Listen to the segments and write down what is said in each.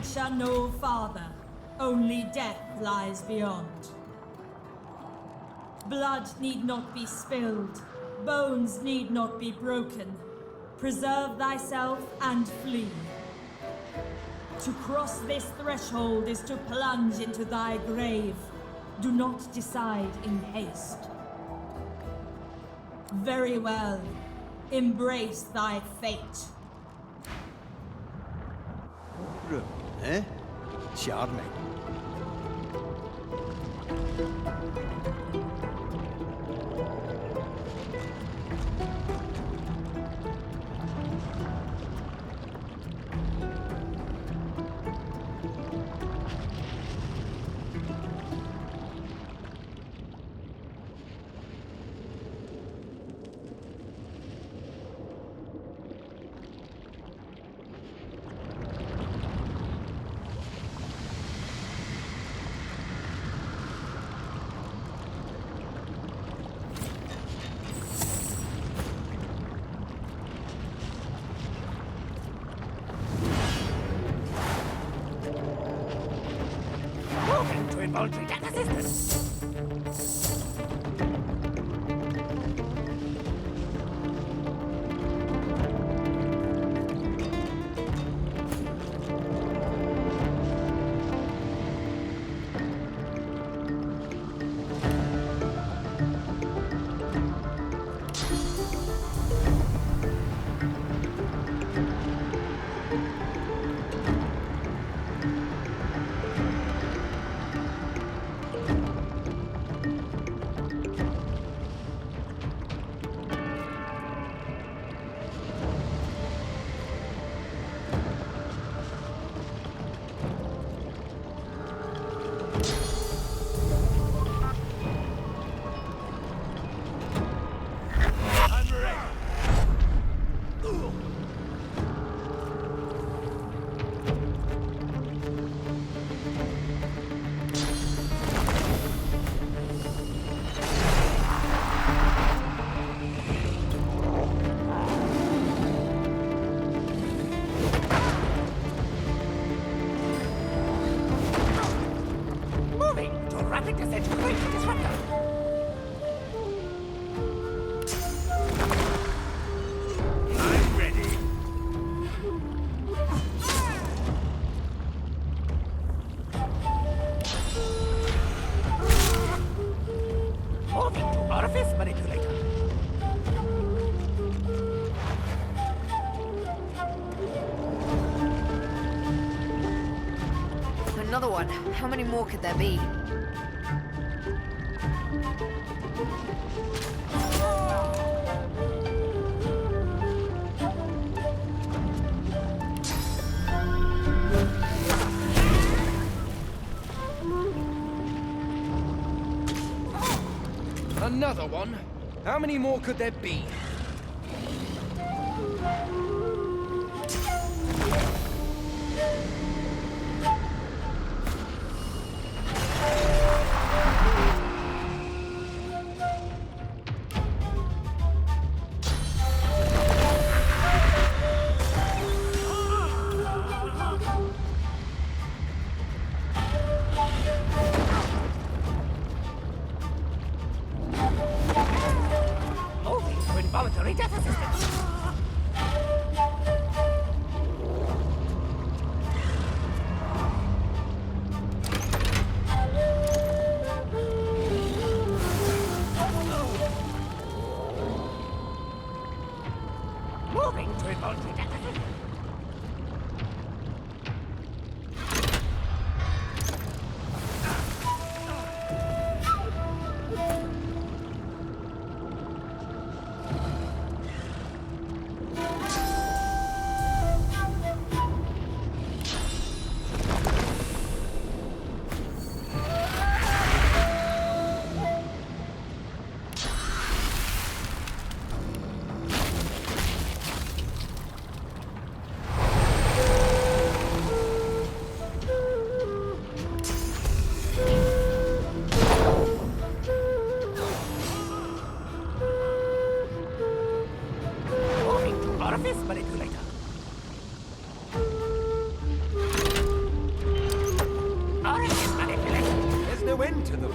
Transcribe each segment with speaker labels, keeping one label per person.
Speaker 1: adventure no farther. Only death lies beyond. Blood need not be spilled. Bones need not be broken. Preserve thyself and flee. To cross this threshold is to plunge into thy grave. Do not decide in haste. Very well. Embrace thy fate.
Speaker 2: Charming.
Speaker 3: Involuntary death assistance.
Speaker 4: Another one. How many more could there be?
Speaker 5: Another one? How many more could there be?
Speaker 3: Involuntary death assistance. Moving to involuntary death assistance.
Speaker 2: no end to them.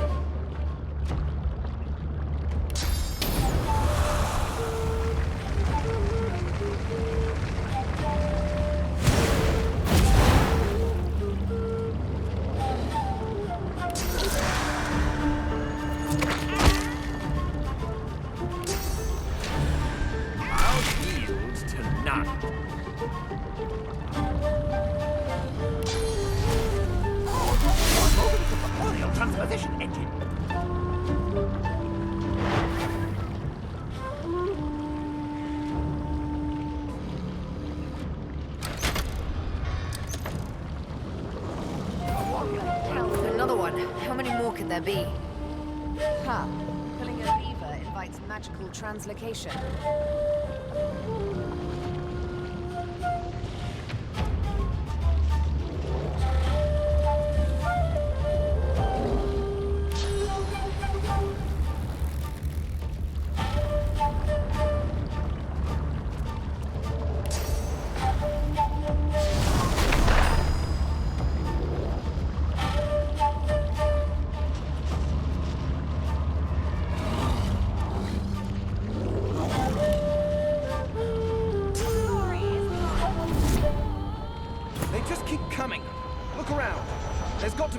Speaker 4: Another one. How many more could there be? Huh. Pulling a lever invites magical translocation.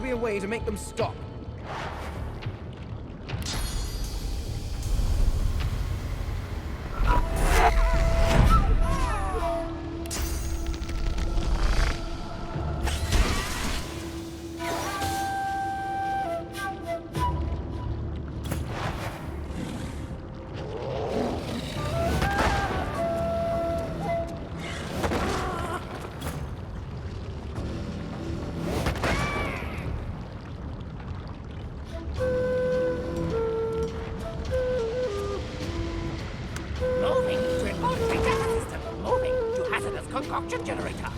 Speaker 5: A way to make them stop.
Speaker 3: Concoction generator.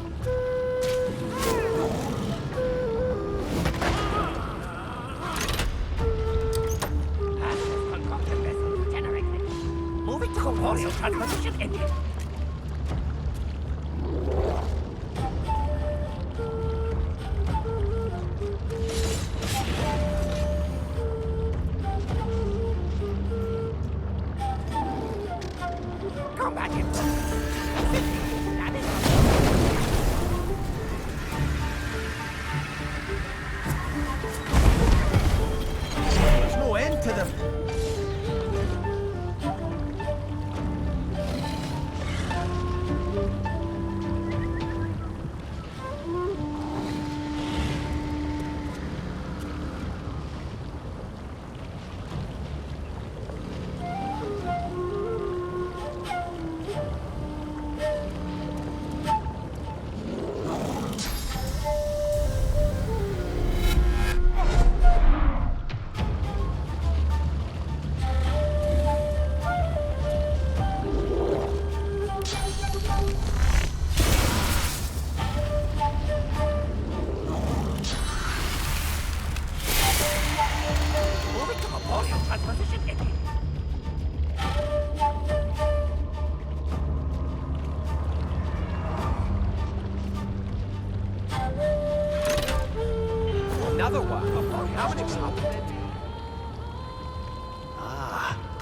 Speaker 3: Concoction vessel generated. Moving to corporeal transposition engine. Combat input.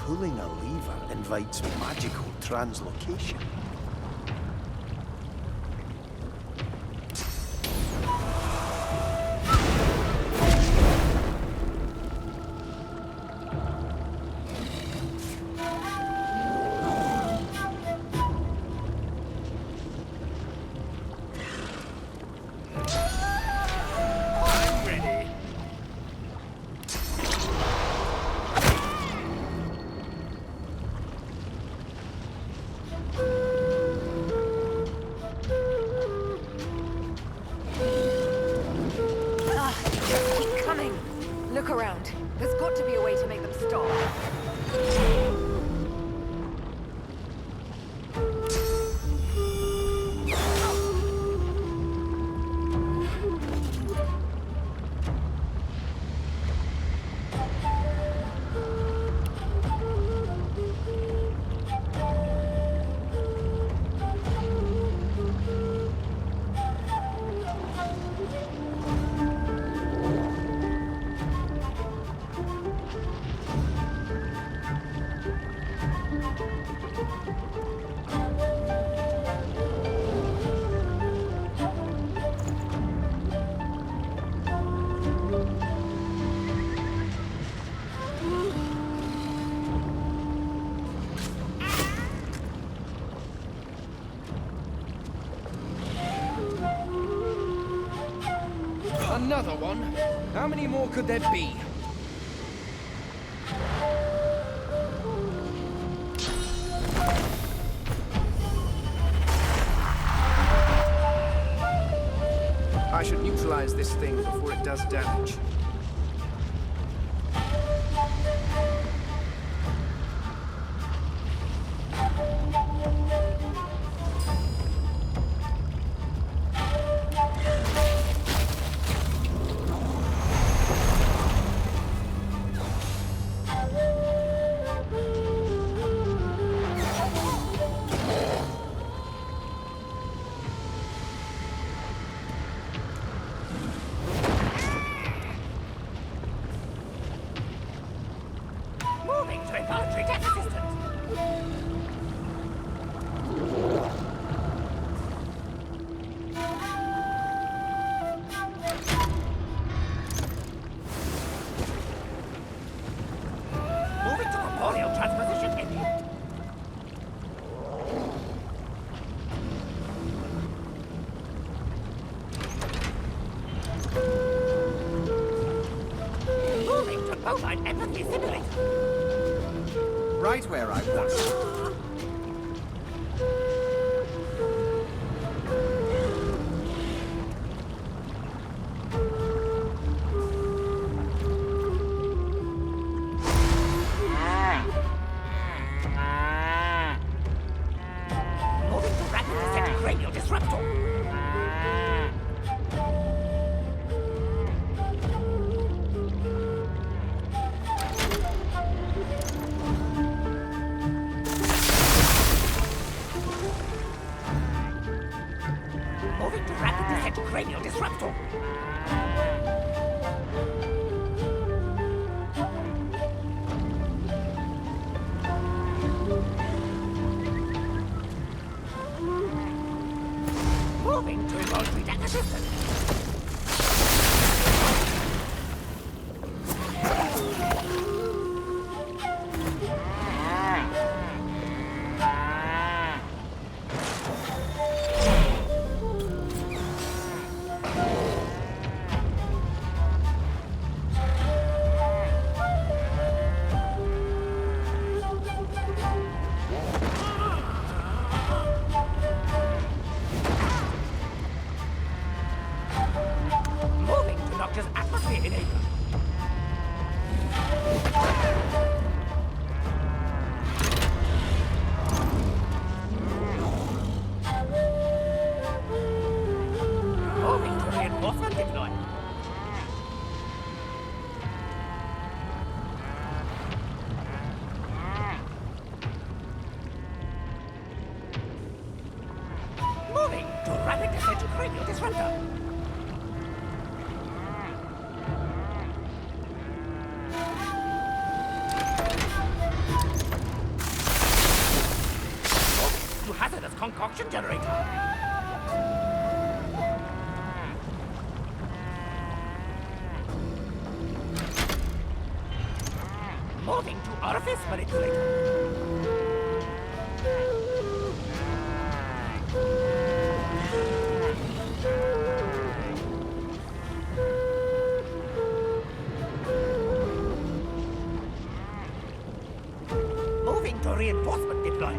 Speaker 2: Pulling a lever invites magical translocation.
Speaker 5: Another one? How many more could there be? I should neutralize this thing before it does damage.
Speaker 3: Moving to involuntary death assistance. Moving to corporeal transposition ending. Moving to bovine empathy simulator.
Speaker 5: Right where I was.
Speaker 3: Moving to rapid descent cranial disruptor. Moving to rapid descent cranial disruptor. Moving to involuntary death assistance. Moving to Noctur's atmosphere enabler. Moving to reinforcement deploy. Moving to rapid descent cranial disruptor. To hazardous concoction generator. Moving to orifice manipulator. Moving to reinforcement deploy.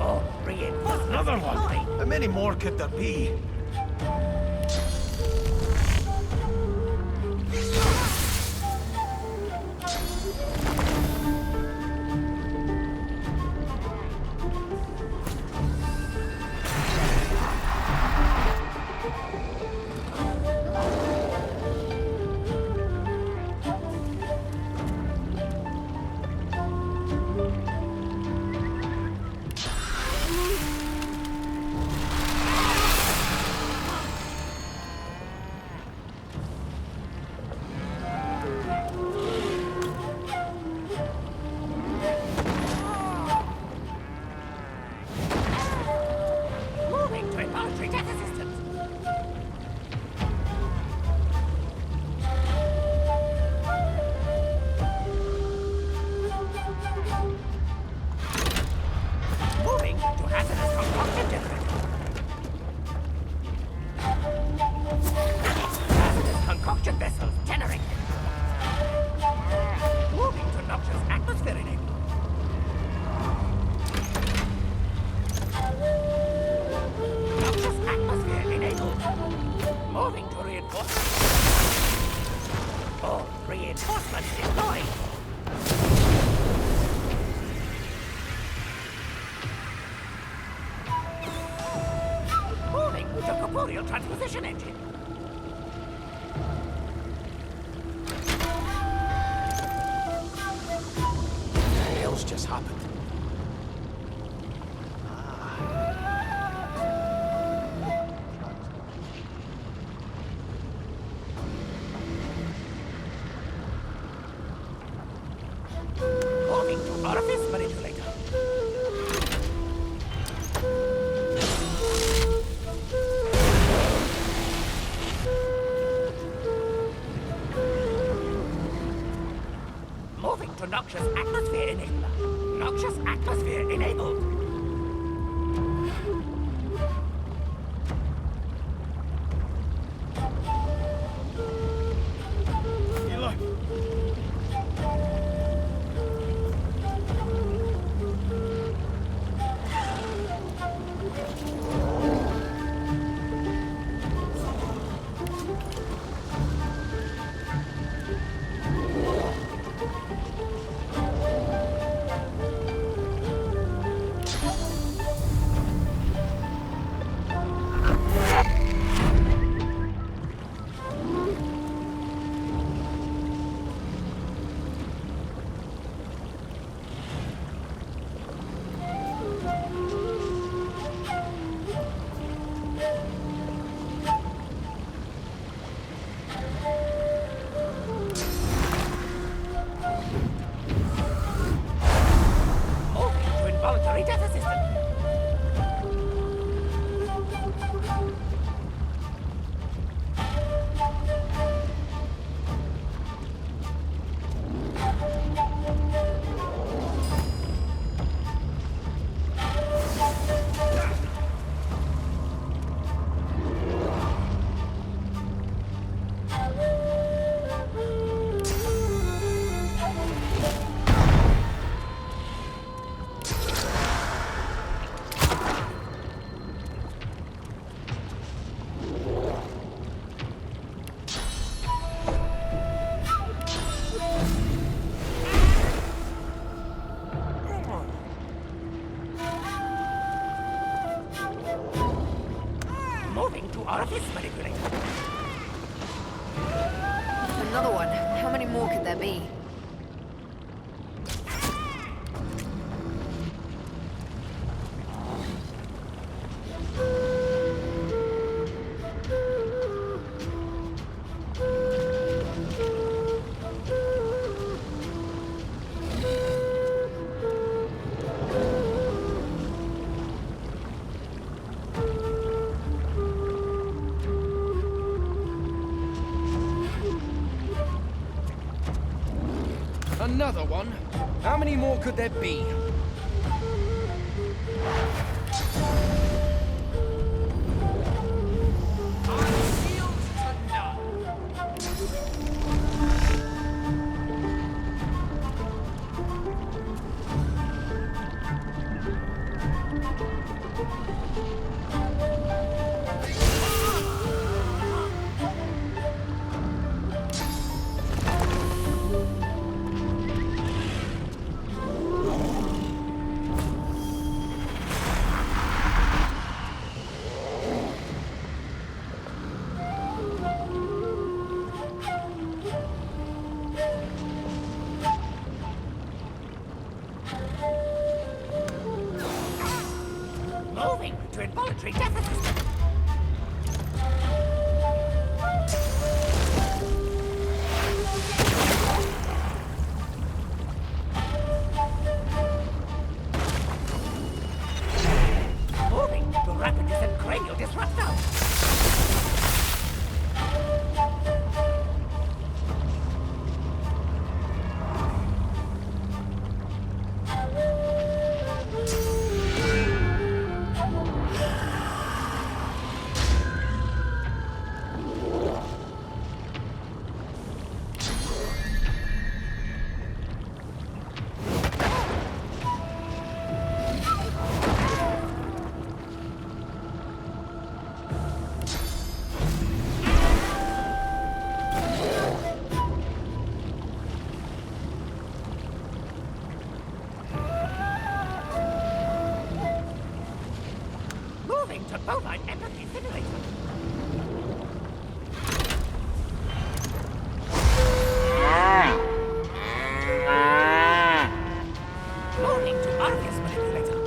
Speaker 3: Oh, reinforcement.
Speaker 2: Another one.
Speaker 3: deploy.
Speaker 2: How many more could there be?
Speaker 3: Moving to reinforcements. All reinforcements deployed. Moving to corporeal transposition engine.
Speaker 2: What the hell's just happened?
Speaker 3: Moving to orifice manipulator. Moving to noxious atmosphere enabler. Noxious atmosphere enabled.
Speaker 2: Healer!
Speaker 3: Moving to involuntary death assistant. Moving to orifice manipulator.
Speaker 4: Another one. How many more could there be?
Speaker 5: Another one? How many more could there be?
Speaker 3: Moving to involuntary death assistant. Moving to rapid descent cranial disruptor. bovine empathy simulator. Moving to obvious manipulator.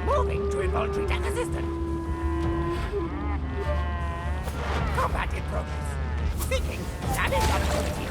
Speaker 3: Moving to involuntary death assistant. Combat in progress. Seeking damage opportunities.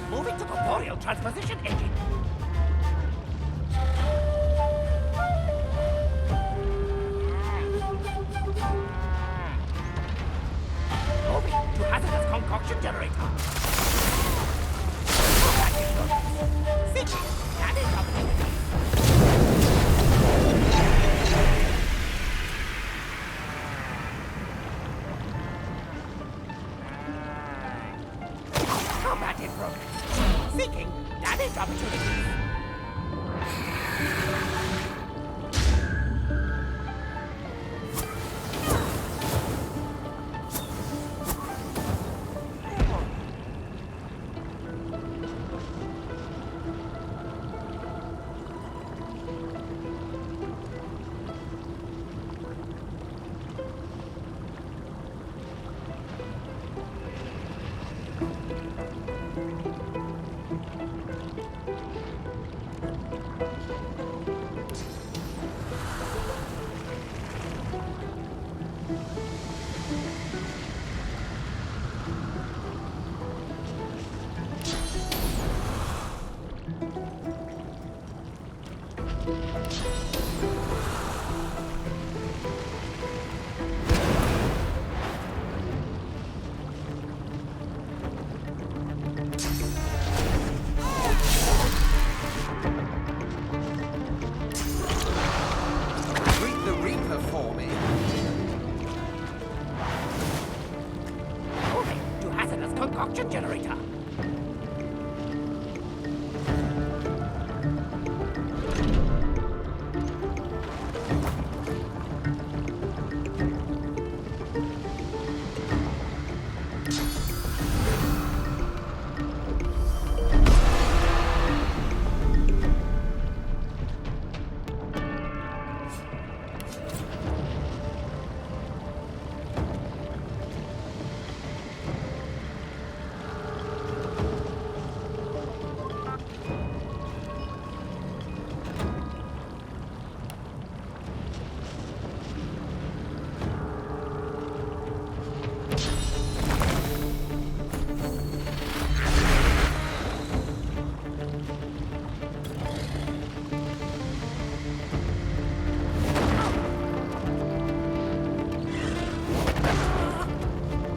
Speaker 3: Moving to corporeal transposition engine. Moving to hazardous concoction generator. Combat in progress. Seeking damage opportunities. Combat in progress. Seeking damage opportunities.
Speaker 5: Greet the Reaper for me.
Speaker 3: Moving to hazardous concoction generator.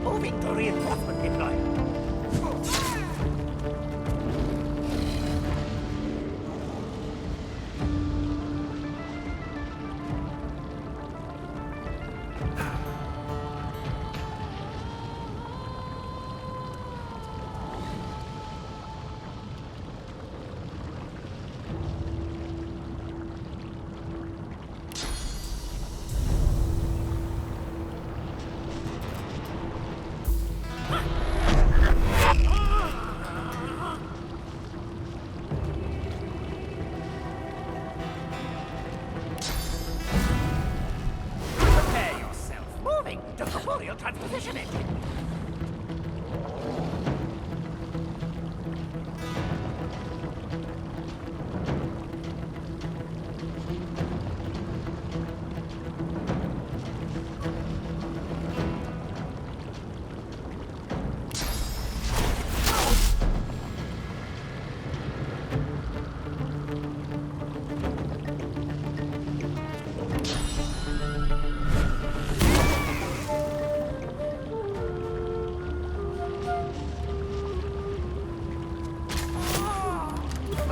Speaker 3: Moving to reinforcement deploy.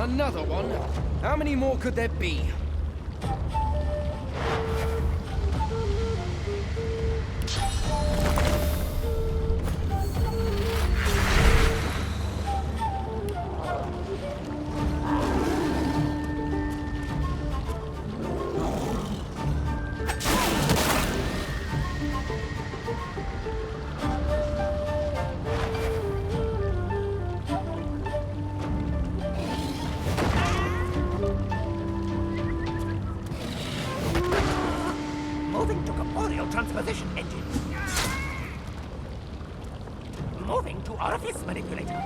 Speaker 5: Another one? How many more could there be?
Speaker 3: Moving to corporeal transposition engine. Moving to orifice manipulator.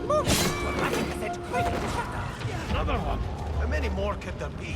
Speaker 3: Moving to a rapid cassette cradle disruptor.
Speaker 2: Another one. How many more could there be?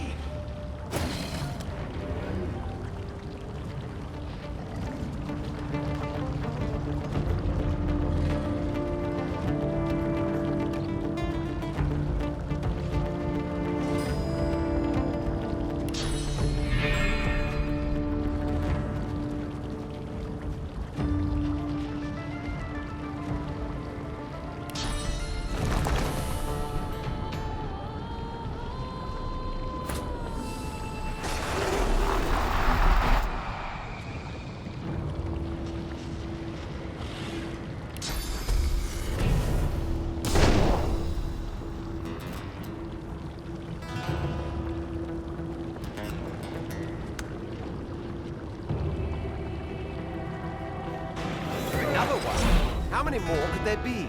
Speaker 5: Another one? How many more could there be?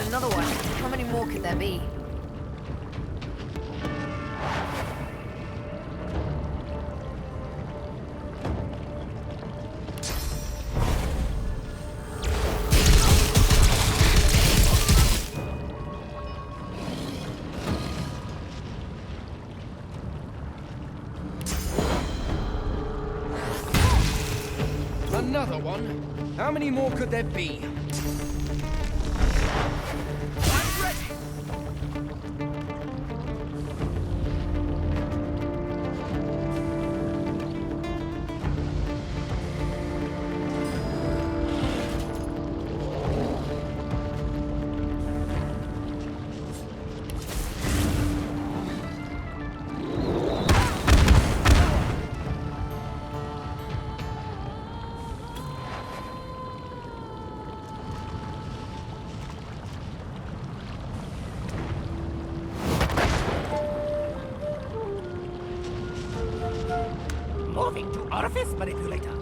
Speaker 4: Another one. How many more could there be?
Speaker 5: Another one? How many more could there be?
Speaker 3: Moving to orifice manipulator.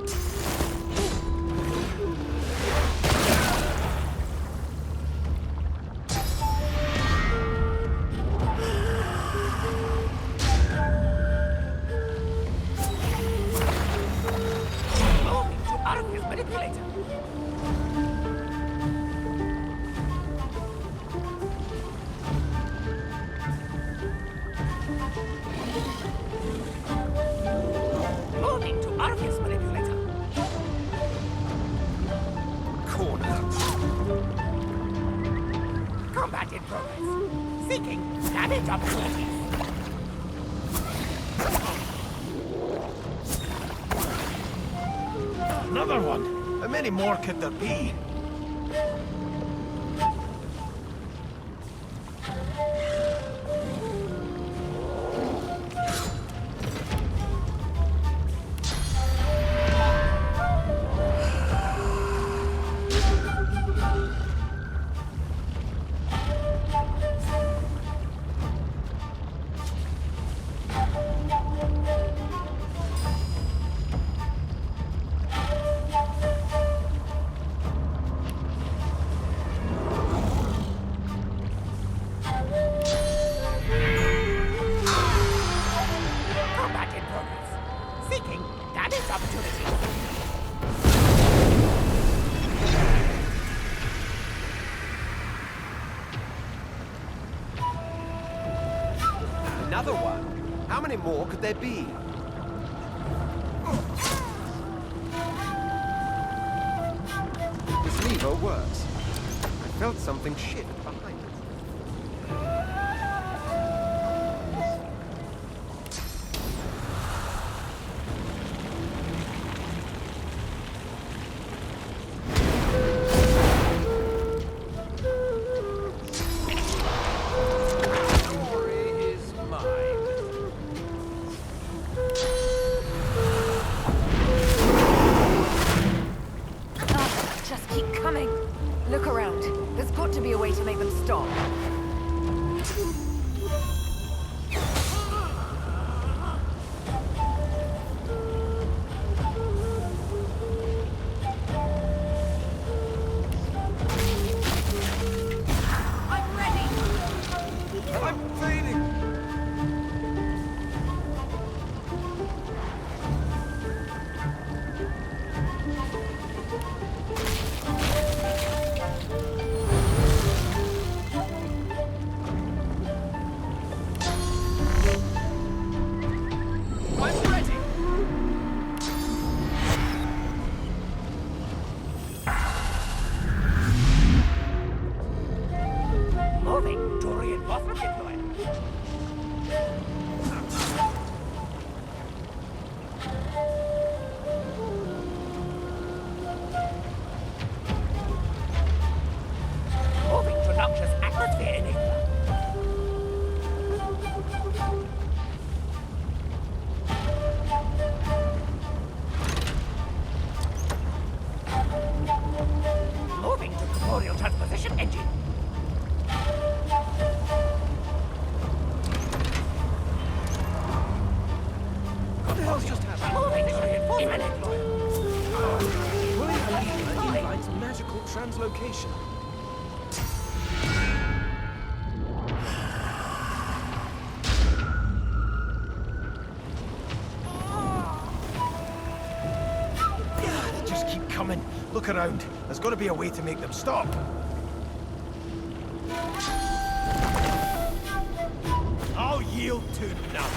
Speaker 3: Moving to orifice manipulator. Moving to orifice manipulator.
Speaker 5: Corner.
Speaker 3: Combat in progress. Seeking damage opportunities.
Speaker 2: Another one? How many more could there be?
Speaker 5: one. How many more could there be? This lever works. I felt something shift behind it. Translocation.
Speaker 2: They just keep coming. Look around. There's got to be a way to make them stop. I'll yield to none.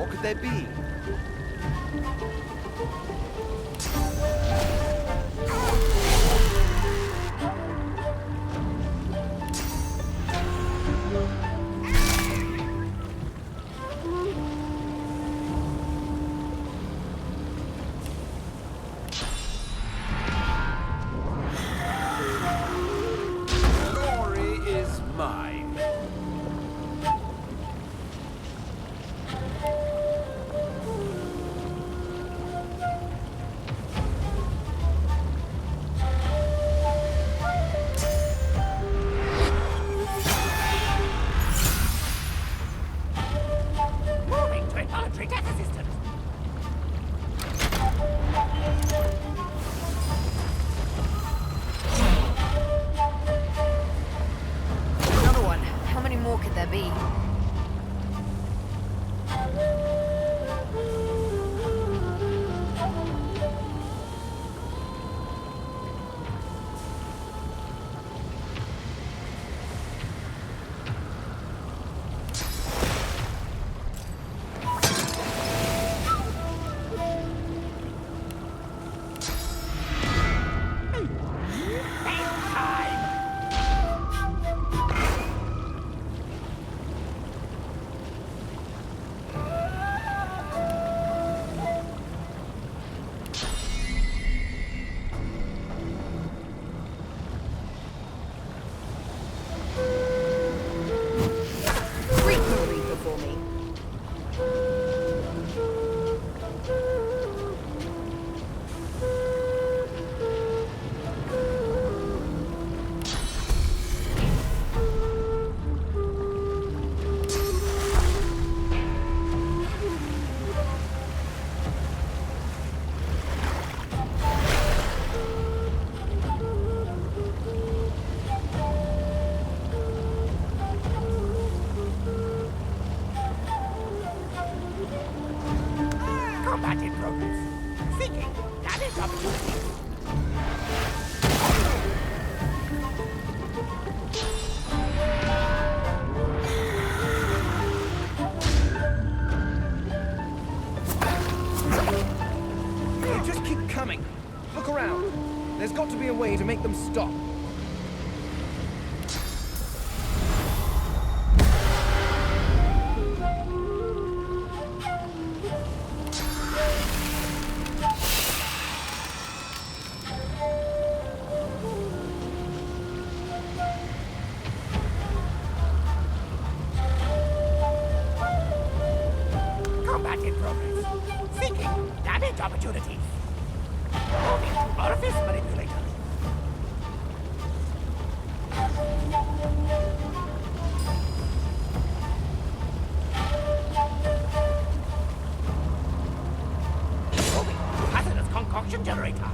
Speaker 5: Could there be? Glory is mine. There's got to be a way to make them stop.
Speaker 3: Combat in progress. Seeking damage opportunities. Moving to orifice manipulator. Moving to hazardous concoction generator.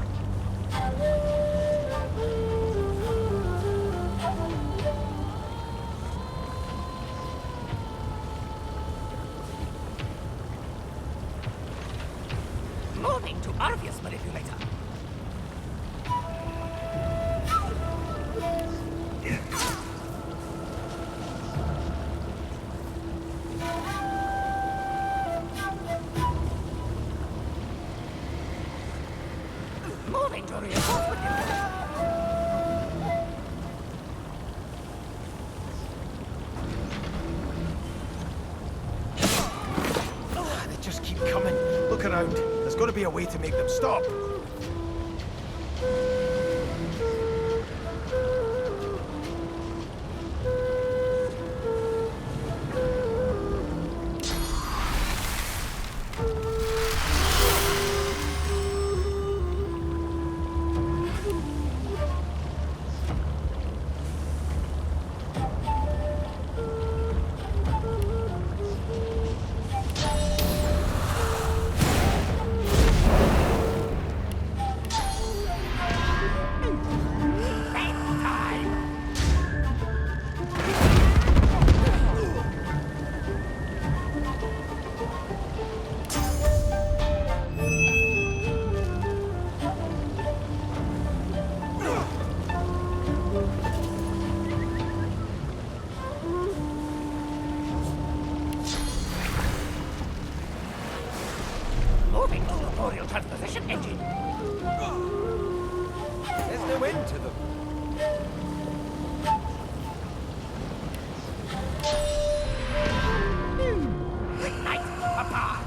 Speaker 3: Moving to orifice manipulator. Moving to reinforcement unit.
Speaker 2: They just keep coming. Look around. There's got to be a way to make them stop.
Speaker 3: Moving to tutorial transposition engine.
Speaker 5: There's no end to them.
Speaker 3: Ignite, papa.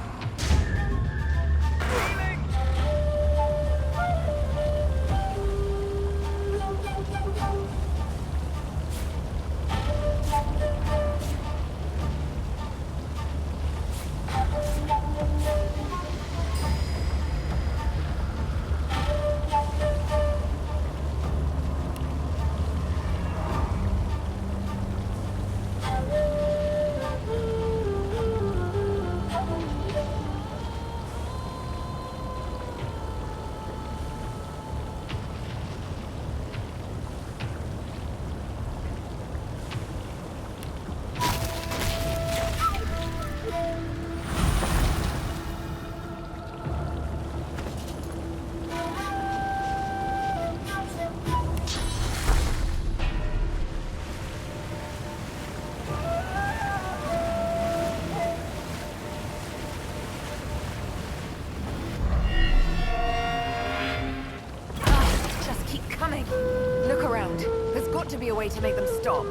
Speaker 4: Just keep coming. Look around. There's got to be a way to make them stop.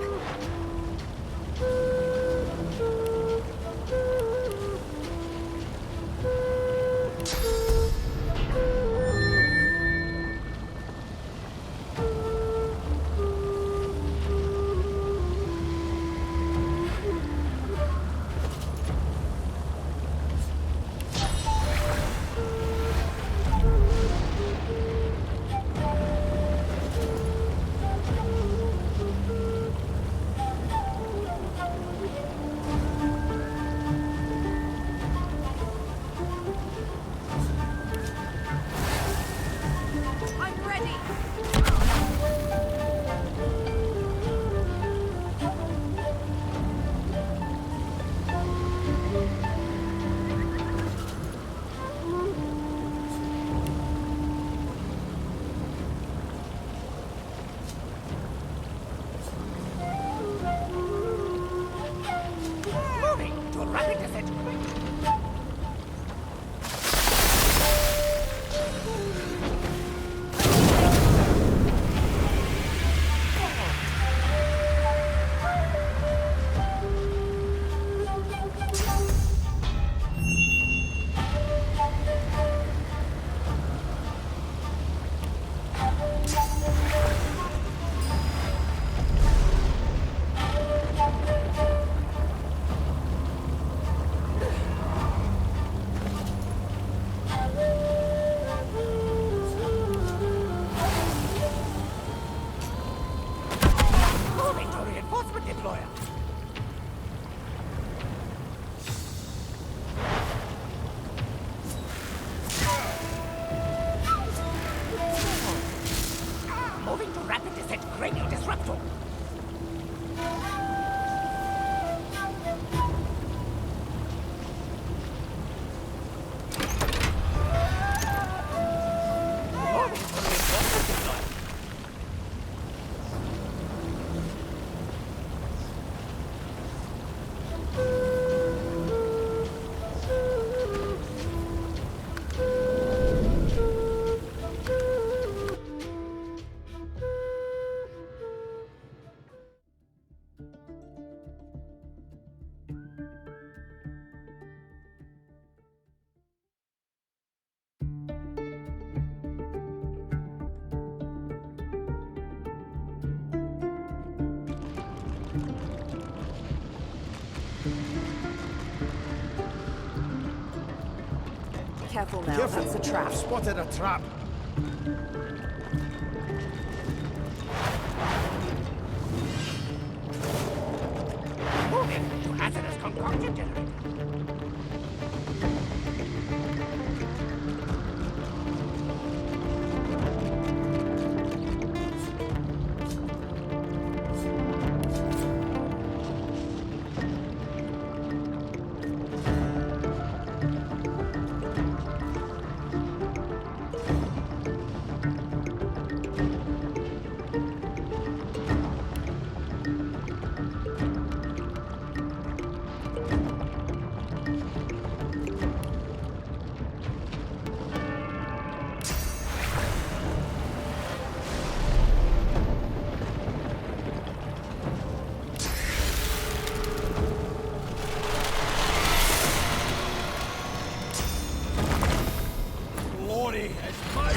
Speaker 3: Rapid descent cranial disruptor.
Speaker 4: Careful now,
Speaker 2: Careful.
Speaker 4: that's a trap.
Speaker 2: I've spotted a trap.
Speaker 3: Moving to hazardous concoction generator.
Speaker 2: Glory is mine!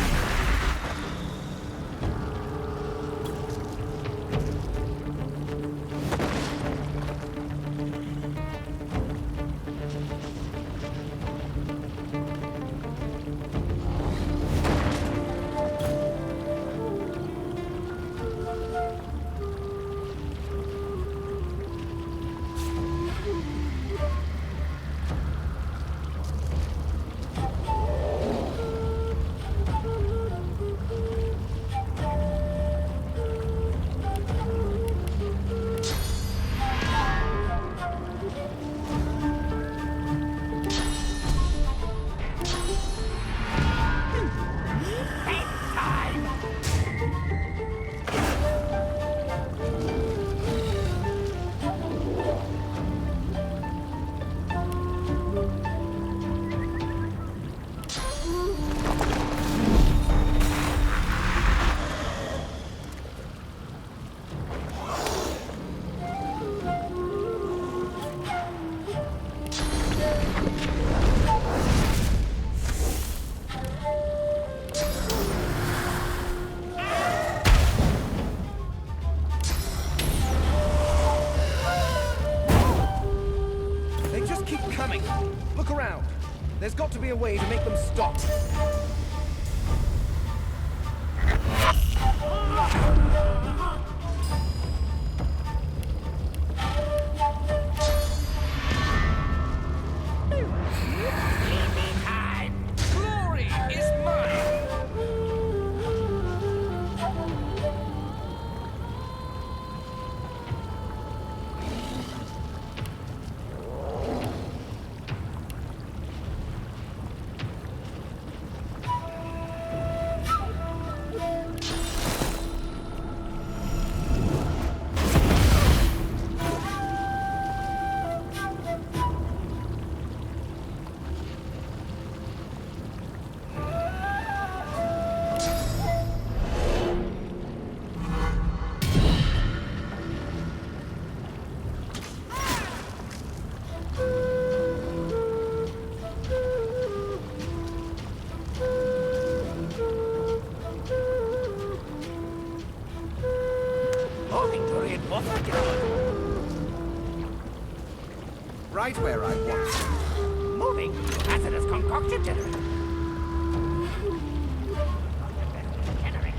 Speaker 5: They just keep coming. Look around. There's got to be a way to make them stop. Glory is mine!
Speaker 3: Moving to reinforcement generator.
Speaker 5: Right where I want.
Speaker 3: Moving to hazardous concoction generator. Generated.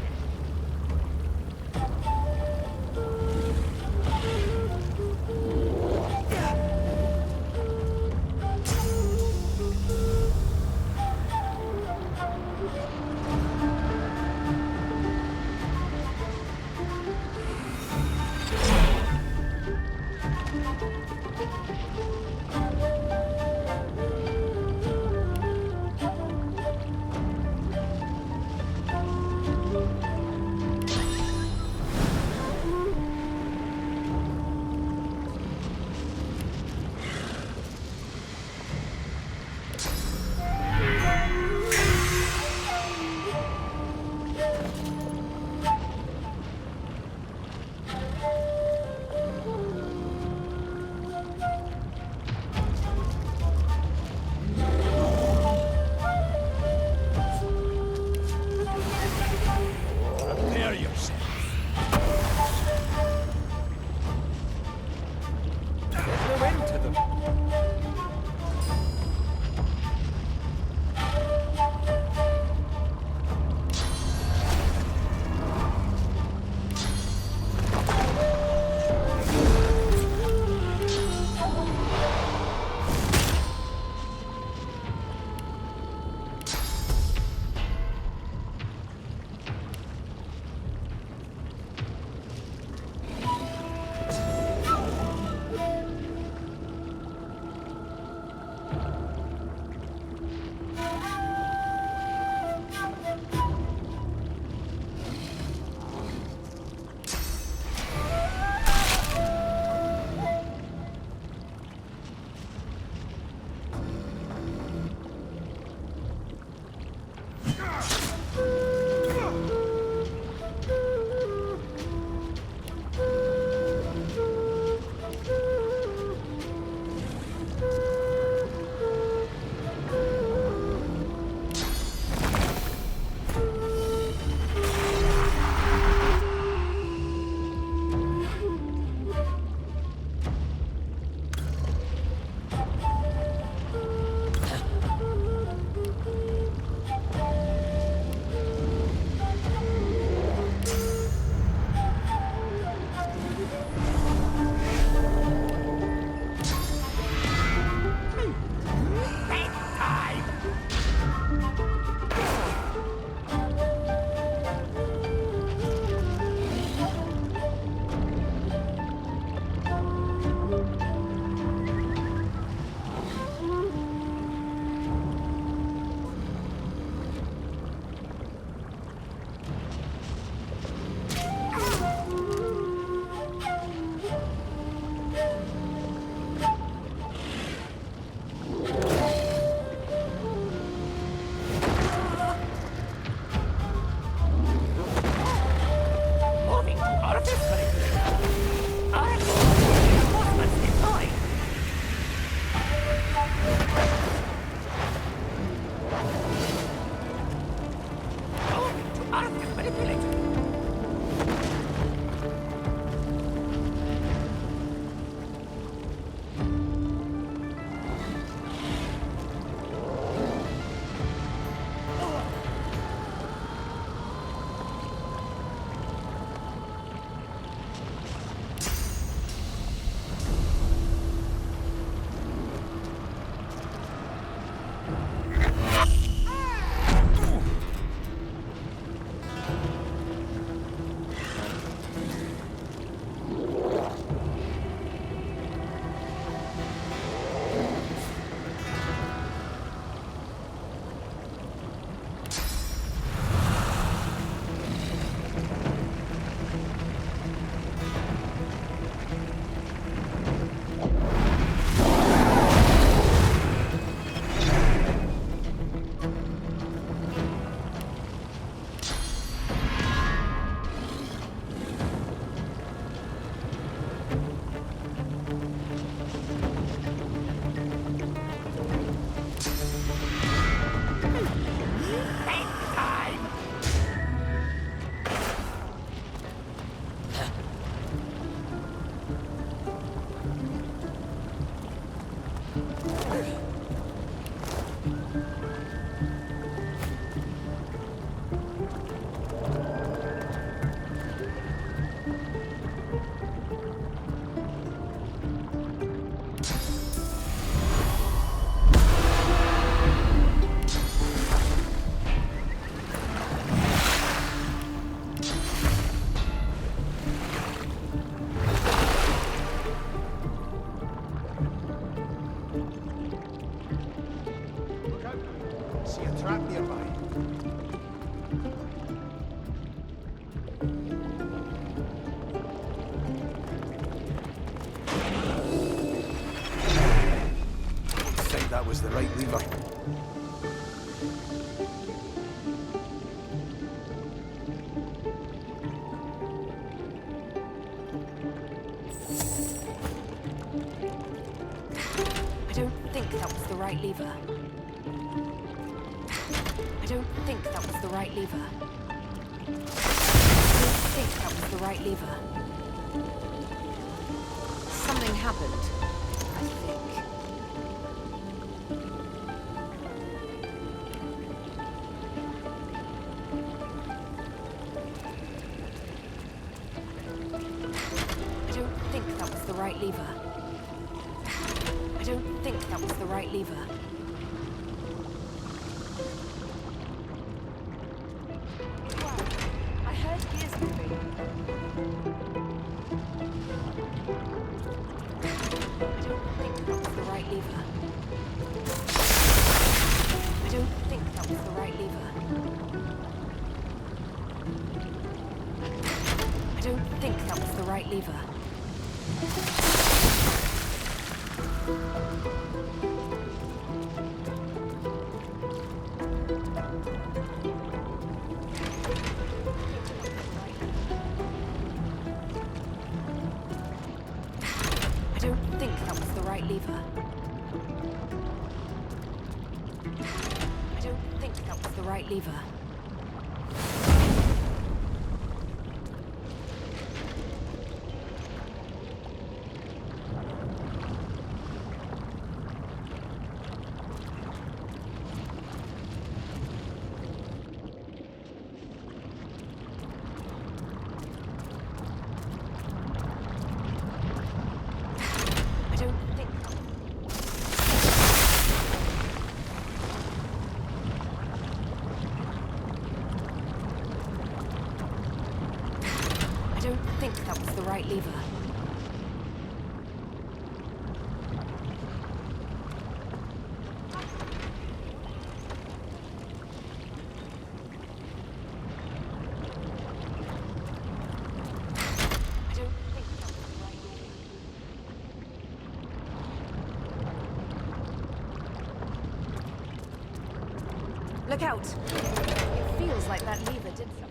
Speaker 3: Artist manipulator. Reinforcements deployed. Going to artist manipulator.
Speaker 2: That was the right lever.
Speaker 4: I don't think that was the right lever. I don't think that was the right lever. I don't think that was the right lever. Something happened, I think. Right lever. I don't think that was the right lever. Wow, I heard gears moving. I don't think that was the right lever. I don't think that was the right lever. I don't think that was the right lever. I don't think that was the right lever. I don't think that was the right lever. I think that was the right lever. Look out! It feels like that lever did something.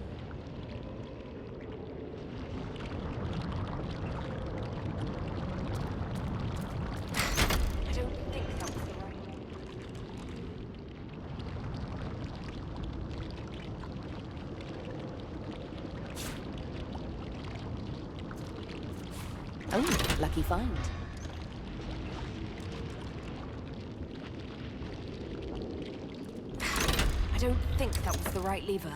Speaker 6: Oh, lucky find.
Speaker 4: I don't think that was the right lever.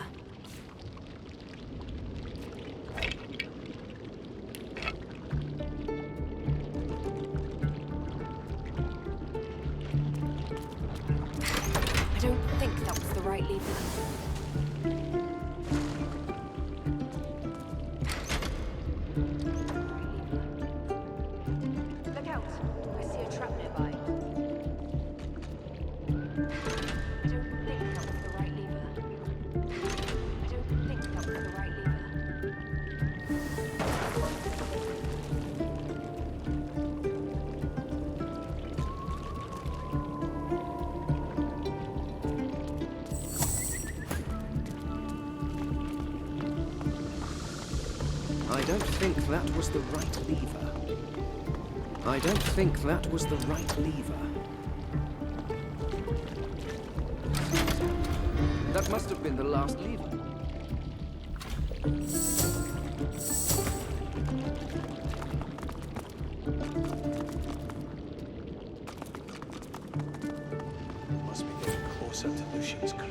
Speaker 4: I don't think that was the right lever. Look out! I see a trap nearby. I don't think that was the right lever. I don't think that was the right lever.
Speaker 5: I don't think that was the right lever. I don't think that was the right lever. That must have been the last lever.
Speaker 2: Must be getting closer to Lucian's crowd.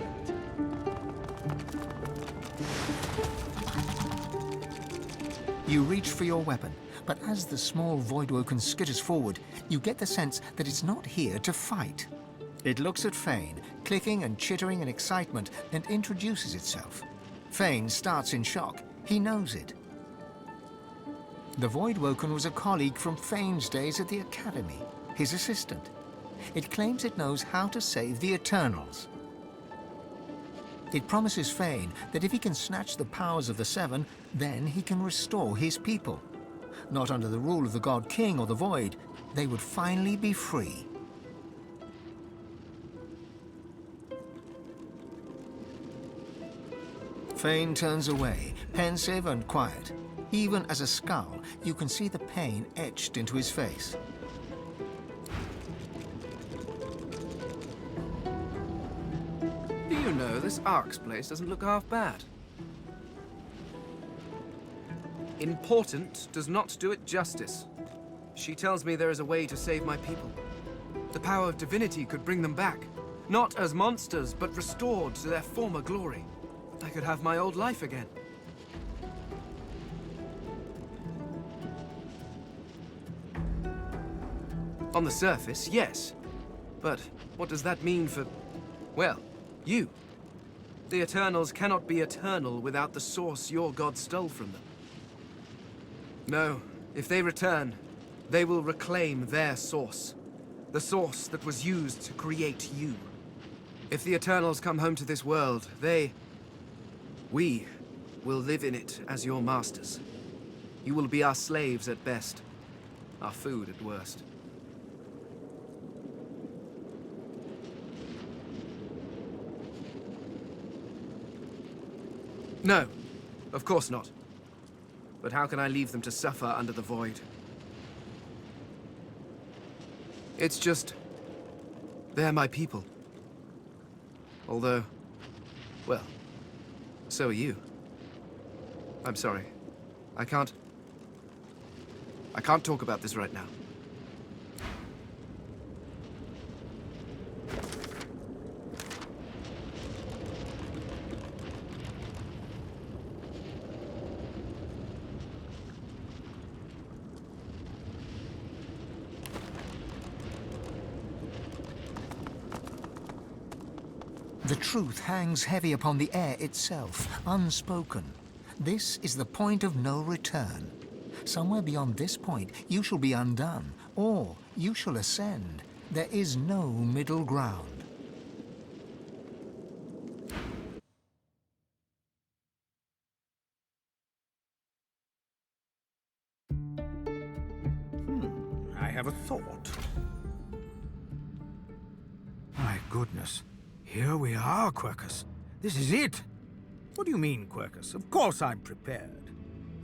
Speaker 7: You reach for your weapon, but as the small Voidwoken skitters forward, you get the sense that it's not here to fight. It looks at Fane, clicking and chittering in excitement, and introduces itself. Fane starts in shock. He knows it. The Voidwoken was a colleague from Fane's days at the Academy, his assistant. It claims it knows how to save the Eternals. It promises Fane that if he can snatch the powers of the Seven, then he can restore his people. Not under the rule of the God King or the Void, they would finally be free. Fane turns away, pensive and quiet. Even as a skull, you can see the pain etched into his face.
Speaker 5: Do you know, this Ark's place doesn't look half bad. Important does not do it justice. She tells me there is a way to save my people. The power of divinity could bring them back. Not as monsters, but restored to their former glory. I could have my old life again. On the surface, yes. But what does that mean for, well, you? The Eternals cannot be eternal without the source your god stole from them. No, if they return, they will reclaim their source. The source that was used to create you. If the Eternals come home to this world, we will live in it as your masters. You will be our slaves at best, our food at worst. No, of course not. But how can I leave them to suffer under the Void? It's just, they're my people. Although, well, so are you. I'm sorry. I can't talk about this right now.
Speaker 7: The truth hangs heavy upon the air itself, unspoken. This is the point of no return. Somewhere beyond this point, you shall be undone, or you shall ascend. There is no middle ground.
Speaker 2: I have a thought. My goodness. Here we are, Quercus. This is it. What do you mean, Quercus? Of course I'm prepared.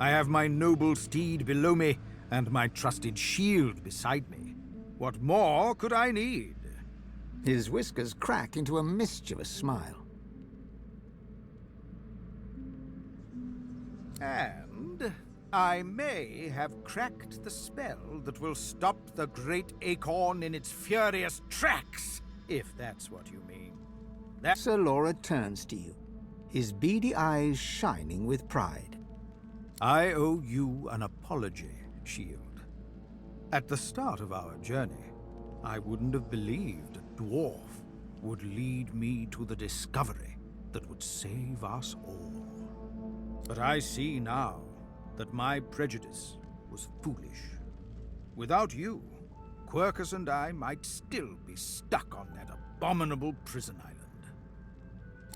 Speaker 2: I have my noble steed below me, and my trusted shield beside me. What more could I need?
Speaker 7: His whiskers crack into a mischievous smile.
Speaker 2: And I may have cracked the spell that will stop the great acorn in its furious tracks, if that's what you mean.
Speaker 7: Sir Laura turns to you, his beady eyes shining with pride.
Speaker 2: I owe you an apology, Shield. At the start of our journey, I wouldn't have believed a dwarf would lead me to the discovery that would save us all. But I see now that my prejudice was foolish. Without you, Quercus and I might still be stuck on that abominable prison island.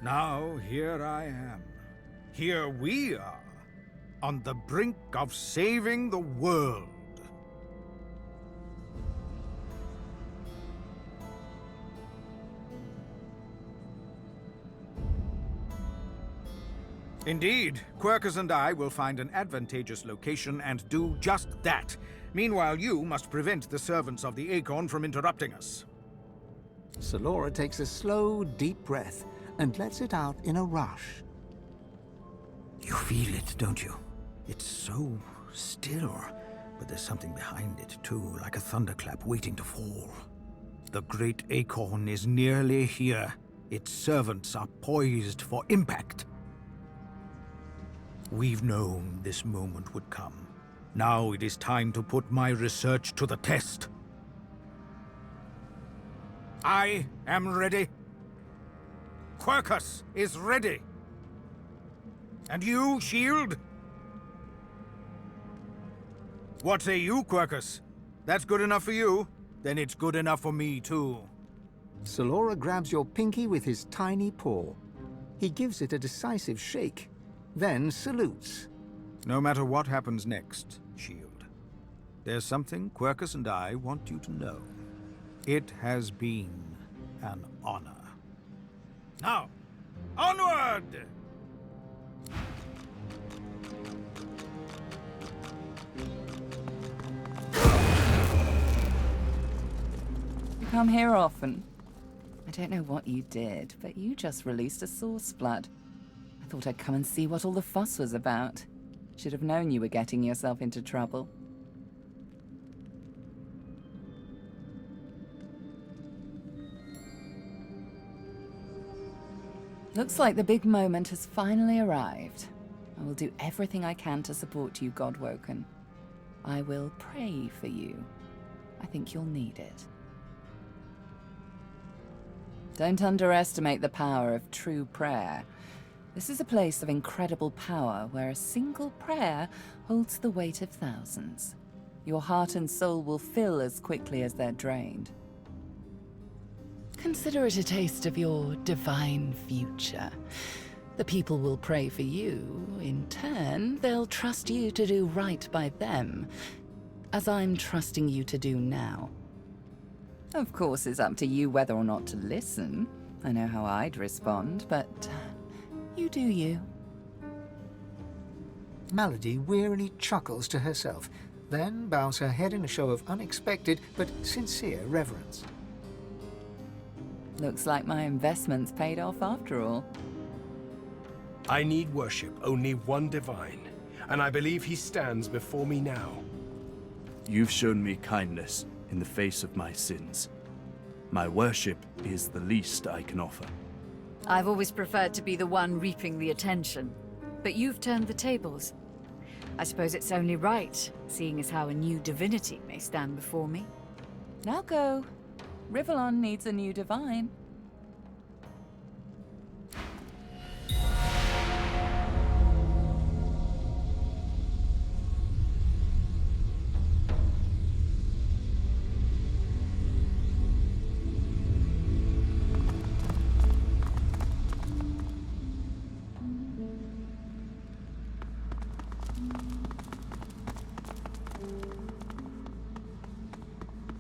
Speaker 2: Now here I am. Here we are, on the brink of saving the world. Indeed, Quercus and I will find an advantageous location and do just that. Meanwhile, you must prevent the servants of the Acorn from interrupting us.
Speaker 7: Sir Laura takes a slow, deep breath and lets it out in a rush.
Speaker 2: You feel it, don't you? It's so still, but there's something behind it too, like a thunderclap waiting to fall. The great Acorn is nearly here. Its servants are poised for impact. We've known this moment would come. Now it is time to put my research to the test. I am ready. Quercus is ready. And you, Shield? What say you, Quercus? That's good enough for you? Then it's good enough for me, too.
Speaker 7: Sir Laura grabs your pinky with his tiny paw. He gives it a decisive shake, then salutes.
Speaker 2: No matter what happens next, Shield, there's something Quercus and I want you to know. It has been an honor. Now, onward!
Speaker 6: You come here often. I don't know what you did, but you just released a source flood. I thought I'd come and see what all the fuss was about. Should have known you were getting yourself into trouble. Looks like the big moment has finally arrived. I will do everything I can to support you, Godwoken. I will pray for you. I think you'll need it. Don't underestimate the power of true prayer. This is a place of incredible power where a single prayer holds the weight of thousands. Your heart and soul will fill as quickly as they're drained. Consider it a taste of your divine future. The people will pray for you. In turn, they'll trust you to do right by them, as I'm trusting you to do now. Of course, it's up to you whether or not to listen. I know how I'd respond, but you do you.
Speaker 7: Melody wearily chuckles to herself, then bows her head in a show of unexpected but sincere reverence.
Speaker 6: Looks like my investment's paid off after all.
Speaker 8: I need worship only one divine, and I believe he stands before me now.
Speaker 9: You've shown me kindness in the face of my sins. My worship is the least I can offer.
Speaker 10: I've always preferred to be the one reaping the attention, but you've turned the tables. I suppose it's only right, seeing as how a new divinity may stand before me.
Speaker 6: Now go. Rivellon needs a new divine.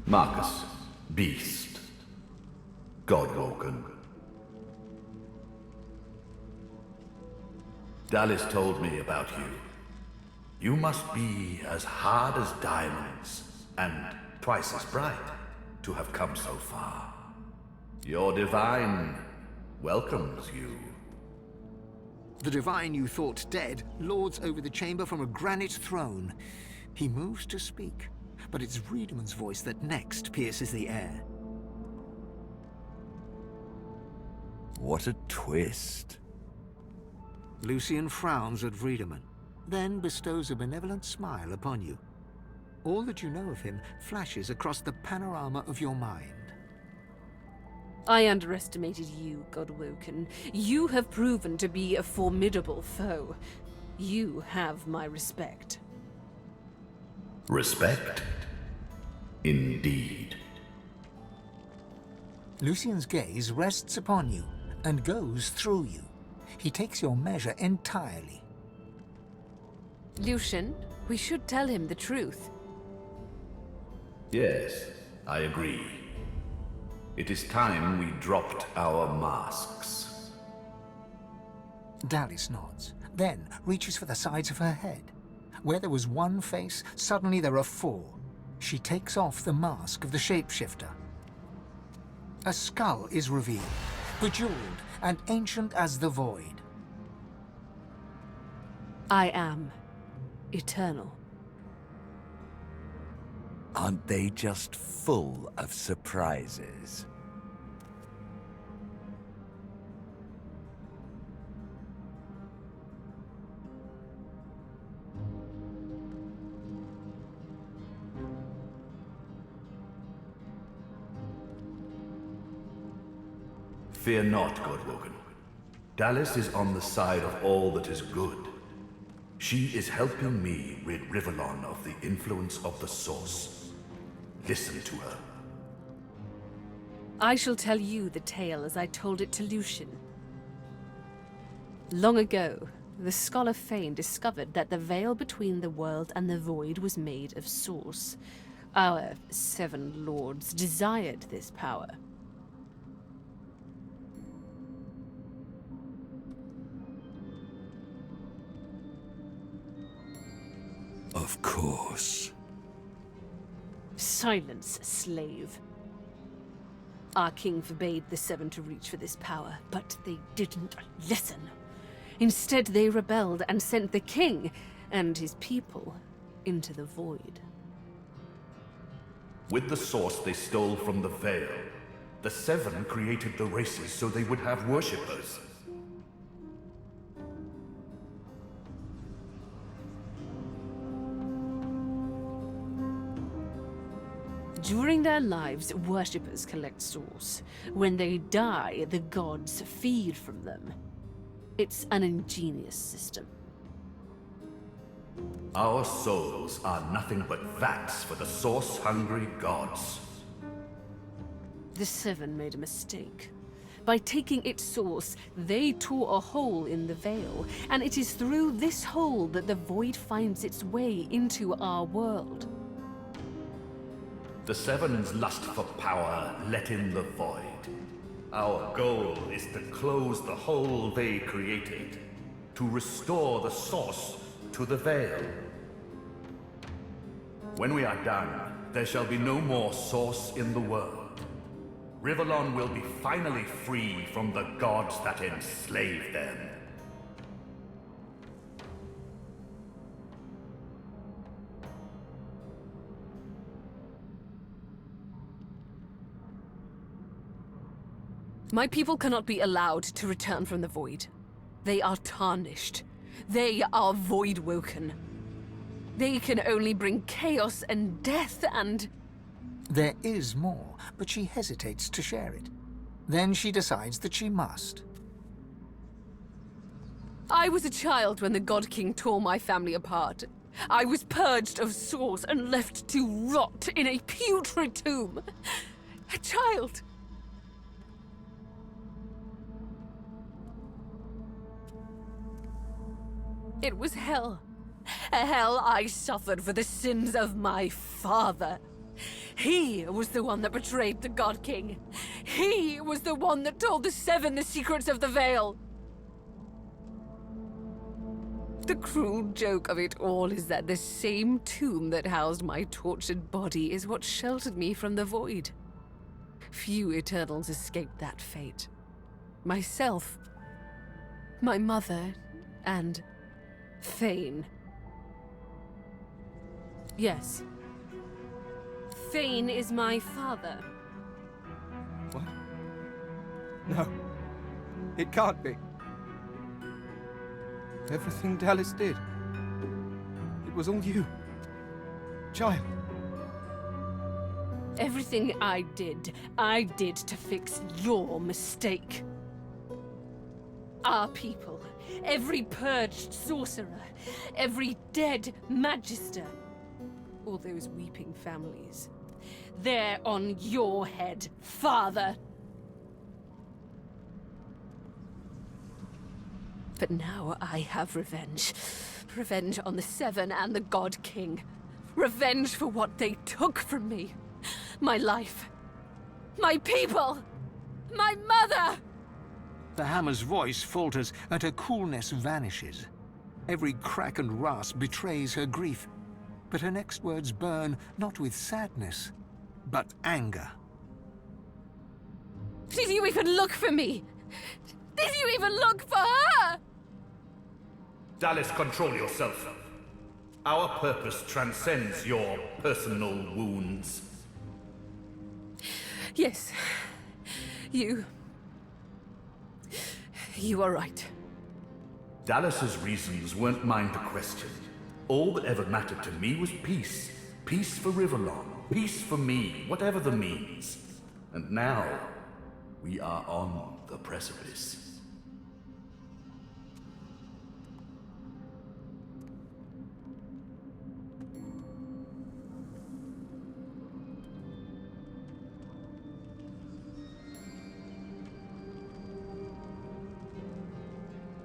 Speaker 11: Marcus, Beast, Godwoken. Dallis told me about you. You must be as hard as diamonds, and twice as bright, to have come so far. Your divine welcomes you.
Speaker 7: The divine you thought dead lords over the chamber from a granite throne. He moves to speak, but it's Riedeman's voice that next pierces the air.
Speaker 11: What a twist.
Speaker 7: Lucian frowns at Riedemann, then bestows a benevolent smile upon you. All that you know of him flashes across the panorama of your mind.
Speaker 12: I underestimated you, Godwoken. You have proven to be a formidable foe. You have my respect.
Speaker 11: Respect? Indeed.
Speaker 7: Lucian's gaze rests upon you and goes through you. He takes your measure entirely.
Speaker 12: Lucian, we should tell him the truth.
Speaker 11: Yes, I agree. It is time we dropped our masks.
Speaker 7: Dallis nods, then reaches for the sides of her head. Where there was one face, suddenly there are four. She takes off the mask of the shapeshifter. A skull is revealed, bejeweled and ancient as the void.
Speaker 12: I am eternal.
Speaker 13: Aren't they just full of surprises?
Speaker 11: Fear not, Godwoken. Dallis is on the side of all that is good. She is helping me rid Rivellon of the influence of the Source. Listen to her.
Speaker 12: I shall tell you the tale as I told it to Lucian. Long ago, the scholar Fane discovered that the veil between the world and the void was made of Source. Our 7 lords desired this power.
Speaker 13: Of course.
Speaker 12: Silence, slave. Our king forbade the 7 to reach for this power, but they didn't listen. Instead, they rebelled and sent the king and his people into the void.
Speaker 11: With the Source they stole from the Veil, the 7 created the races so they would have worshippers.
Speaker 12: During their lives, worshippers collect Source. When they die, the gods feed from them. It's an ingenious system.
Speaker 11: Our souls are nothing but vats for the Source-hungry gods.
Speaker 12: The 7 made a mistake. By taking its source, they tore a hole in the veil, and it is through this hole that the void finds its way into our world.
Speaker 11: The 7's lust for power let in the void. Our goal is to close the hole they created, to restore the Source to the Veil. When we are done, there shall be no more Source in the world. Rivellon will be finally free from the gods that enslaved them.
Speaker 12: My people cannot be allowed to return from the void. They are tarnished. They are void-woken. They can only bring chaos and death and...
Speaker 7: There is more, but she hesitates to share it. Then she decides that she must.
Speaker 12: I was a child when the God King tore my family apart. I was purged of Source and left to rot in a putrid tomb. A child. It was hell. A hell I suffered for the sins of my father. He was the one that betrayed the God King. He was the one that told the 7 the secrets of the Veil. The cruel joke of it all is that the same tomb that housed my tortured body is what sheltered me from the void. Few Eternals escaped that fate. Myself, my mother, And Fane. Yes. Fane is my father.
Speaker 5: What? No. It can't be. Everything Dallis did. It was all you. Child.
Speaker 12: Everything I did to fix your mistake. Our people, every purged sorcerer, every dead magister, all those weeping families. They're on your head, Father. But now I have revenge. Revenge on the Seven and the God King. Revenge for what they took from me. My life. My people. My mother!
Speaker 7: The hammer's voice falters and her coolness vanishes. Every crack and rasp betrays her grief. But her next words burn not with sadness, but anger.
Speaker 12: Did you even look for me? Did you even look for her?
Speaker 11: Dallis, control yourself. Our purpose transcends your personal wounds.
Speaker 12: Yes. You are right.
Speaker 11: Dallas's reasons weren't mine to question. All that ever mattered to me was peace. Peace for Rivellon. Peace for me, whatever the means. And now, we are on the precipice.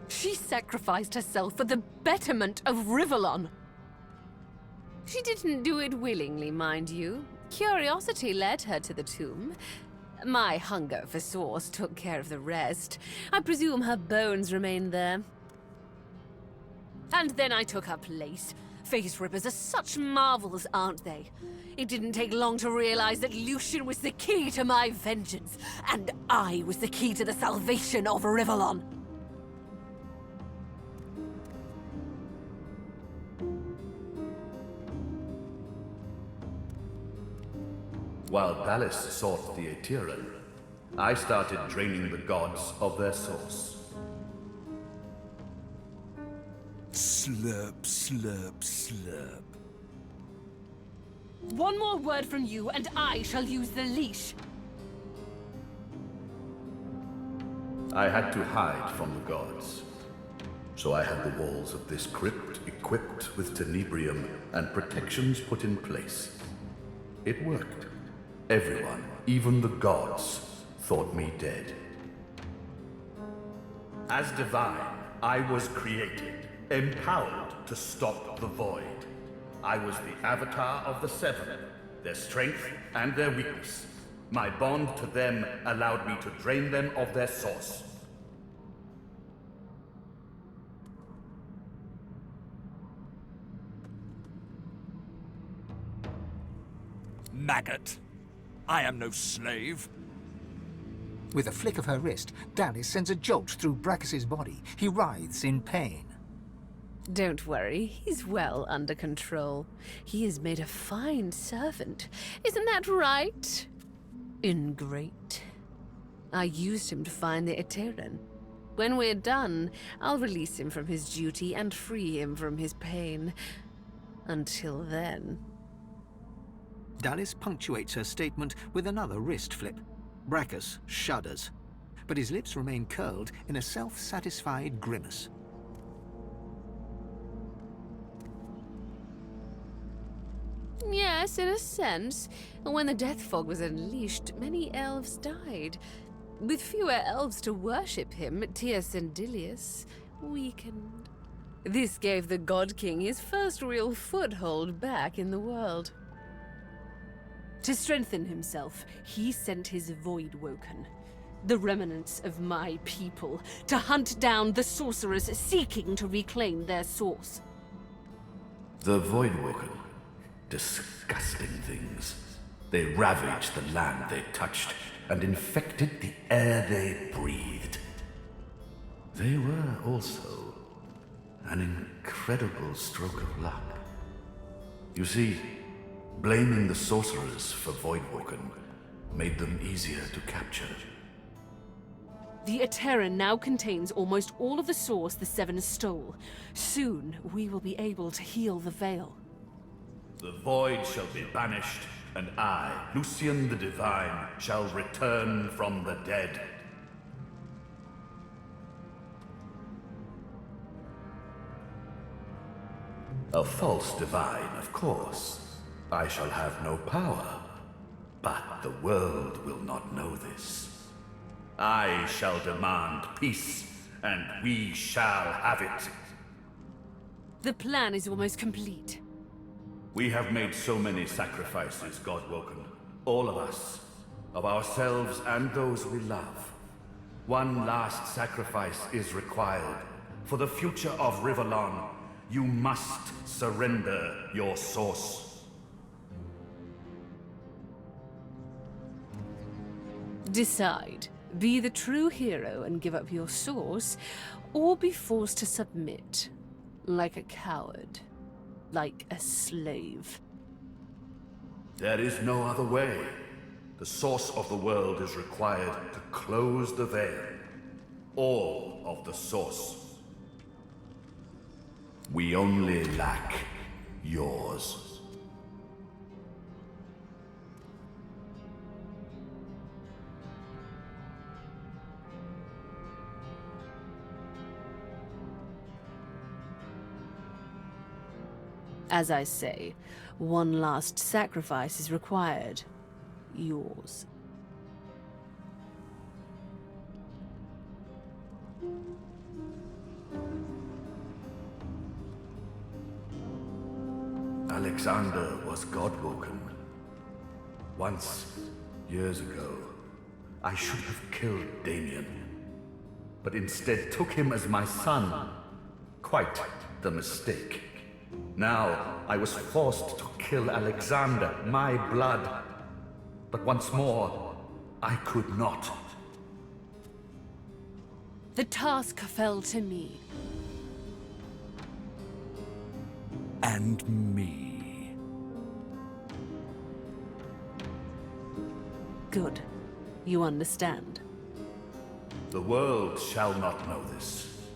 Speaker 12: She sacrificed herself for the betterment of Rivellon. She didn't do it willingly, mind you. Curiosity led her to the tomb. My hunger for source took care of the rest. I presume her bones remained there. And then I took her place. Face rippers are such marvels, aren't they? It didn't take long to realize that Lucian was the key to my vengeance, and I was the key to the salvation of Rivellon.
Speaker 11: While Dallis sought the Aetheran, I started draining the gods of their source.
Speaker 13: Slurp, slurp, slurp.
Speaker 12: One more word from you, and I shall use the leash.
Speaker 11: I had to hide from the gods. So I had the walls of this crypt equipped with tenebrium and protections put in place. It worked. Everyone, even the gods, thought me dead. As divine, I was created, empowered to stop the void. I was the avatar of the Seven, their strength and their weakness. My bond to them allowed me to drain them of their source.
Speaker 13: Maggot! I am no slave.
Speaker 7: With a flick of her wrist, Dallis sends a jolt through Brachus's body. He writhes in pain.
Speaker 12: Don't worry, he's well under control. He has made a fine servant. Isn't that right? Ingrate. I used him to find the Aetheran. When we're done, I'll release him from his duty and free him from his pain. Until then...
Speaker 7: Dallis punctuates her statement with another wrist flip. Brachus shudders, but his lips remain curled in a self-satisfied grimace.
Speaker 12: Yes, in a sense. When the death fog was unleashed, many elves died. With fewer elves to worship him, Tias and Dilius weakened. This gave the God King his first real foothold back in the world. To strengthen himself, he sent his Voidwoken, the remnants of my people, to hunt down the sorcerers seeking to reclaim their source.
Speaker 11: The Voidwoken. Disgusting things. They ravaged the land they touched and infected the air they breathed. They were also An incredible stroke of luck. You see, blaming the sorcerers for Voidwalken made them easier to capture.
Speaker 12: The Aeterran now contains almost all of the source the Seven stole. Soon, we will be able to heal the Veil.
Speaker 11: The void shall be banished, and I, Lucian the Divine, shall return from the dead. A false divine, of course. I shall have no power, but the world will not know this. I shall demand peace, and we shall have it.
Speaker 12: The plan is almost complete.
Speaker 11: We have made so many sacrifices, Godwoken. All of us. Of ourselves and those we love. One last sacrifice is required. For the future of Rivellon, you must surrender your source.
Speaker 12: Decide. Be the true hero and give up your source, or be forced to submit. Like a coward. Like a slave.
Speaker 11: There is no other way. The source of the world is required to close the veil. All of the source. We only lack yours.
Speaker 12: As I say, one last sacrifice is required. Yours.
Speaker 11: Alexander was Godwoken. Once, years ago, I should have killed Damien, but instead took him as my son. Quite the mistake. Now, I was forced to kill Alexander, my blood. But once more, I could not.
Speaker 12: The task fell to me.
Speaker 9: And me.
Speaker 12: Good. You understand.
Speaker 11: The world shall not know this.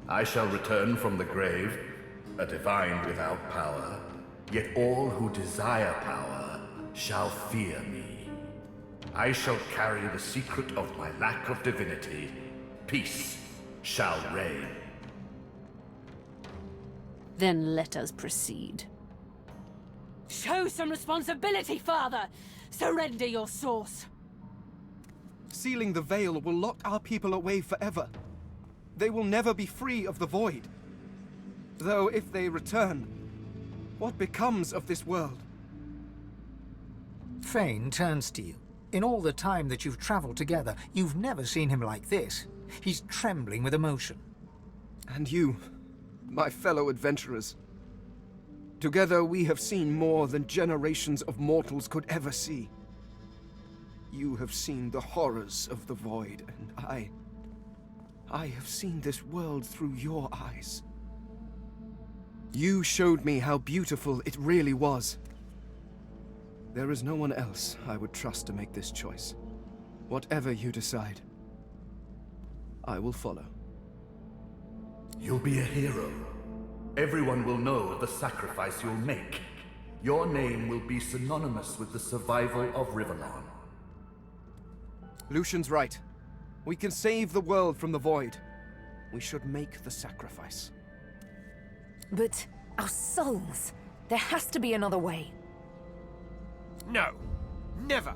Speaker 11: I shall return from the grave, a divine without power, yet all who desire power shall fear me. I shall carry the secret of my lack of divinity. Peace shall reign.
Speaker 12: Then let us proceed. Show some responsibility, Father! Surrender your source!
Speaker 5: Sealing the veil will lock our people away forever. They will never be free of the void. Though if they return, what becomes of this world?
Speaker 7: Fane turns to you. In all the time that you've traveled together, you've never seen him like this. He's trembling with emotion.
Speaker 5: And you, my fellow adventurers. Together we have seen more than generations of mortals could ever see. You have seen the horrors of the void, and I have seen this world through your eyes. You showed me how beautiful it really was. There is no one else I would trust to make this choice. Whatever you decide, I will follow.
Speaker 11: You'll be a hero. Everyone will know of the sacrifice you'll make. Your name will be synonymous with the survival of Rivellon.
Speaker 5: Lucian's right. We can save the world from the void. We should make the sacrifice.
Speaker 4: But our souls, there has to be another way.
Speaker 2: No, never.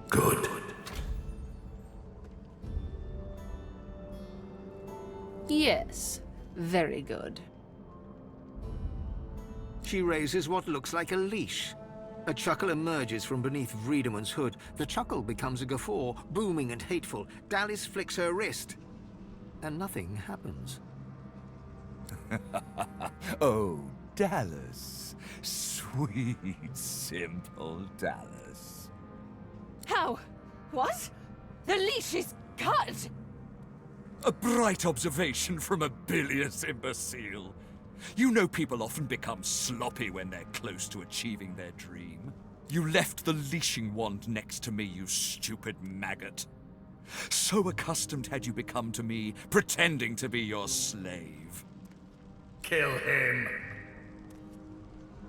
Speaker 11: Good.
Speaker 12: Yes, very good.
Speaker 7: She raises what looks like a leash. A chuckle emerges from beneath Vredeman's hood. The chuckle becomes a guffaw, booming and hateful. Dallis flicks her wrist. And nothing happens.
Speaker 13: Oh, Dallis. Sweet, simple Dallis.
Speaker 12: How? What? The leash is cut!
Speaker 9: A bright observation from a bilious imbecile. You know people often become sloppy when they're close to achieving their dream. You left the leashing wand next to me, you stupid maggot. So accustomed had you become to me, pretending to be your slave.
Speaker 11: Kill him.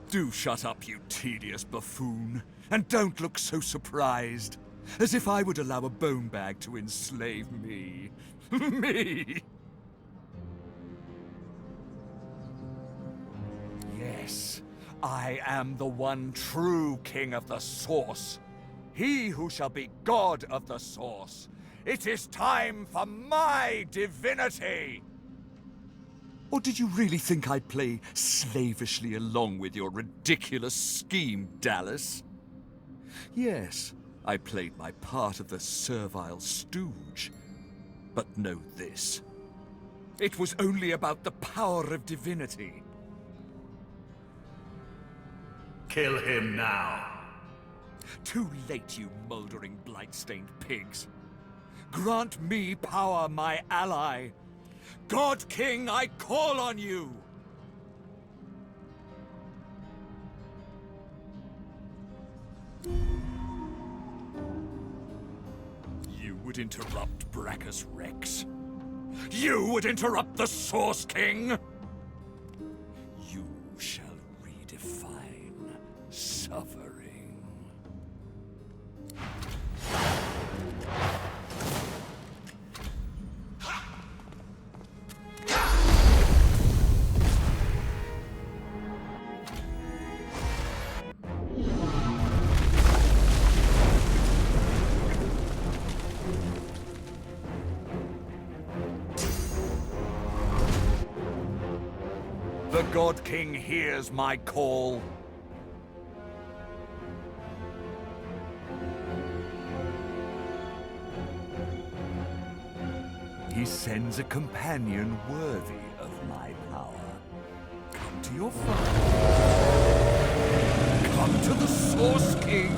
Speaker 9: Do shut up, you tedious buffoon. And don't look so surprised. As if I would allow a bone bag to enslave me. Me! Yes, I am the one true king of the source. He who shall be god of the source. It is time for my divinity! Or did you really think I'd play slavishly along with your ridiculous scheme, Dallis? Yes, I played my part of the servile stooge. But know this. It was only about the power of divinity.
Speaker 11: Kill him now.
Speaker 9: Too late, you moldering, blight-stained pigs. Grant me power, my ally. God King, I call on you! You would interrupt Brachus Rex. You would interrupt the Source King! You shall redefine suffering. The God King hears my call. He sends a companion worthy of my power. Come to your father. Come to the Source King.